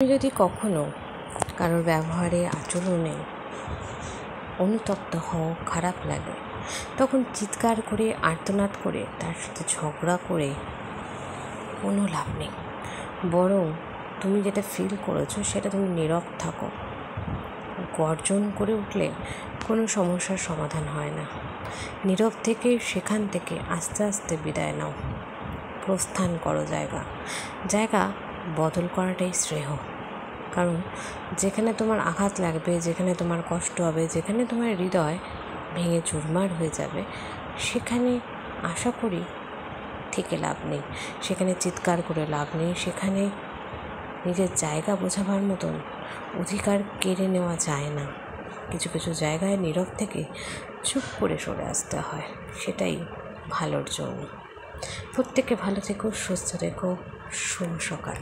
তুমি যদি কখনো কারোর ব্যবহারে আচরণে অনুতপ্ত হও, খারাপ লাগে, তখন চিৎকার করে আর্তনাদ করে তার সাথে ঝগড়া করে কোনো লাভ নেই। বরং তুমি যেটা ফিল করেছো সেটা তুমি নীরব থাকো। গর্জন করে উঠলে কোনো সমস্যার সমাধান হয় না। নীরব থেকে সেখান থেকে আস্তে আস্তে বিদায় নাও, প্রস্থান করো। জায়গা বদল করাটাই শ্রেয়। কারণ যেখানে তোমার আঘাত লাগবে, যেখানে তোমার কষ্ট হবে, যেখানে তোমার হৃদয় ভেঙে চুরমার হয়ে যাবে, সেখানে আশা করি থেকে লাভ নেই, সেখানে চিৎকার করে লাভ নেই, সেখানে নিজের জায়গা বোঝাবার মতন অধিকার কেড়ে নেওয়া যায় না। কিছু কিছু জায়গায় নীরব থেকে চুপ করে সরে আসতে হয়, সেটাই ভালোর জন্য। প্রত্যেকে ভালো থেকো, সুস্থ থেকো। শুভ সকাল।